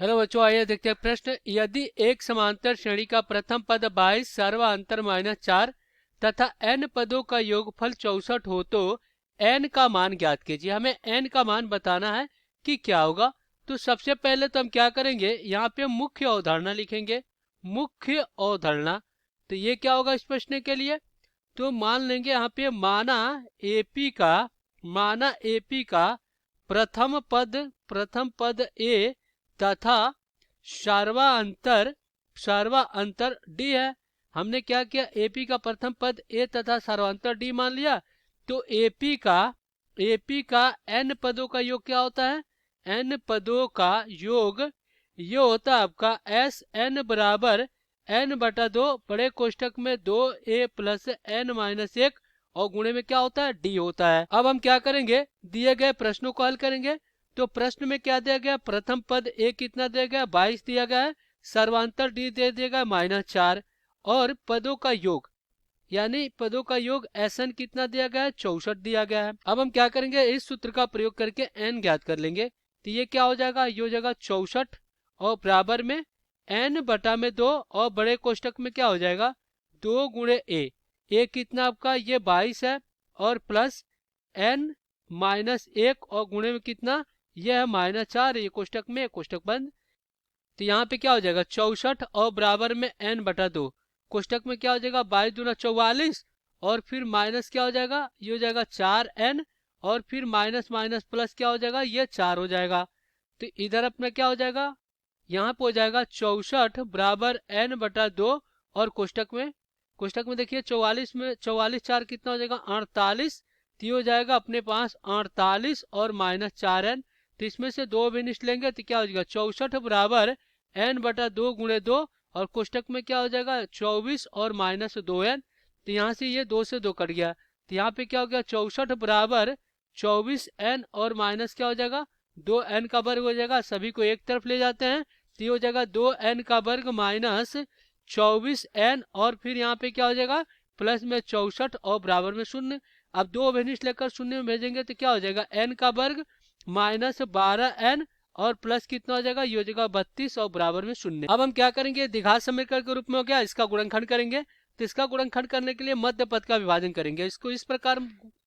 Hello बच्चों, आइए देखते हैं प्रश्न। यदि एक समांतर श्रेणी का प्रथम पद 22 सर्वांतर -4 तथा n पदों का योगफल 64 हो तो n का मान ज्ञात कीजिए। हमें n का मान बताना है कि क्या होगा। तो सबसे पहले तो हम क्या करेंगे, यहाँ पे मुख्य अवधारणा लिखेंगे। मुख्य अवधारणा, तो ये क्या होगा इस प्रश्न के लिए। तो मान लेंगे यहाँ पे माना एपी का प्रथम पद ए तथा सर्वांतर डी है। हमने क्या किया, एपी का प्रथम पद ए तथा सर्वांतर डी मान लिया। तो एपी का एन पदों का योग क्या होता है, एन पदों का योग ये होता है आपका एस एन बराबर एन बटा 2 बड़े कोष्टक में 2a प्लस n माइनस 1 और गुणे में क्या होता है, डी होता है। अब हम क्या करेंगे, दिए गए प्रश्नों को हल करेंगे। तो प्रश्न में क्या दिया गया, प्रथम पद ए कितना दिया गया, 22 दिया गया है। सर्वांतर डी दे दिया गया -4 और पदों का योग यानी पदों का योग एन कितना दिया गया है, 64 दिया गया है। अब हम क्या करेंगे, इस सूत्र का प्रयोग करके एन ज्ञात कर लेंगे। तो ये क्या हो जाएगा, ये हो जाएगा 64 और बराबर में n बटा में 2 और बड़े कोष्टक में क्या हो जाएगा 2 गुणे ए कितना आपका ये 22 है और प्लस n माइनस 1 और गुणे में कितना ये है -4, ये कोष्टक में कोष्टक बंद। तो यहाँ पे क्या हो जाएगा 64 और बराबर में n बटा 2, कोष्टक में क्या हो जाएगा 22 दूना 44 और फिर माइनस क्या हो जाएगा, ये हो जाएगा 4n और फिर माइनस माइनस प्लस क्या हो जाएगा, ये 4 हो जाएगा। तो इधर अपना क्या हो जाएगा, यहाँ पे हो जाएगा 64 बराबर n बटा 2 और कोष्टक में देखिए 44 में 44 4 कितना हो जाएगा 48। तो ये हो जाएगा अपने पास 48 और -4n। तो इसमें से 2 अभिनिष्ट लेंगे तो क्या हो जाएगा 64 बराबर n बटा 2 गुणे 2 और कोष्टक में क्या हो जाएगा 24 और -2n। तो यहाँ से ये 2 से 2 कट गया। तो यहाँ पे क्या हो गया 64 बराबर 24n और माइनस क्या हो जाएगा 2n का वर्ग हो जाएगा। सभी को एक तरफ ले जाते हैं तो ये हो जाएगा 2n का वर्ग माइनस 24n और फिर यहाँ पे क्या हो जाएगा प्लस में 64 और बराबर में 0। अब 2 अभिनिष्ट लेकर 0 में भेजेंगे तो क्या हो जाएगा n का वर्ग माइनस 12n और प्लस कितना हो जाएगा, ये हो जाएगा 32 और बराबर में 0। अब हम क्या करेंगे, द्विघात समीकरण के रूप में हो गया, इसका गुणनखंड करेंगे। तो इसका गुणनखंड करने के लिए मध्य पद का विभाजन करेंगे। इसको इस प्रकार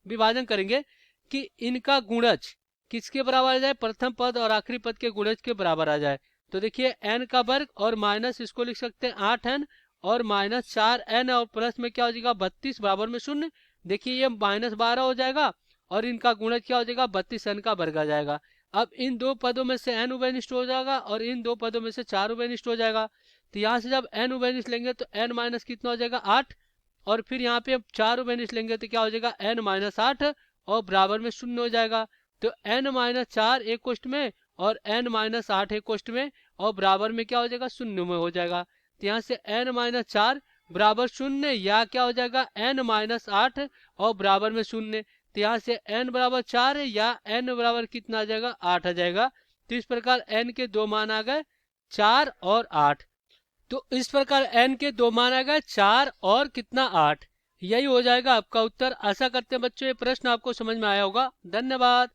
विभाजन करेंगे कि इनका गुणज किसके बराबर आ जाए, प्रथम पद और आखिरी पद के गुणज के बराबर आ जाए। तो देखिए n का वर्ग और माइनस इसको लिख सकते हैं 8n और माइनस 4n और प्लस में क्या हो जाएगा 32 बराबर में 0। देखिए ये -12 हो जाएगा और इनका गुणज क्या हो जाएगा 32n का वर्ग आ जाएगा। अब इन दो पदों में से n उभयनिष्ठ हो जाएगा और इन दो पदों में से 4 उभयनिष्ठ हो जाएगा। तो यहाँ से जब n उभयनिष्ठ लेंगे तो n माइनस कितना हो जाएगा 8 और फिर यहाँ पे 4 उभयनिष्ठ लेंगे तो क्या हो जाएगा n माइनस 8 और बराबर में 0 हो जाएगा। तो n माइनस 4 एक कोष्ठ में और n माइनस 8 एक कोष्ठ में और बराबर में क्या हो जाएगा 0 में हो जाएगा। तो यहाँ से n माइनस 4 बराबर 0 या क्या हो जाएगा n माइनस 8 और बराबर में 0। तो यहाँ से n बराबर 4 है या n बराबर कितना आ जाएगा 8 आ जाएगा। तो इस प्रकार n के दो मान आ गए 4 और 8। तो इस प्रकार n के दो मान आ गए 4 और कितना 8। यही हो जाएगा आपका उत्तर। आशा करते हैं बच्चों ये प्रश्न आपको समझ में आया होगा। धन्यवाद।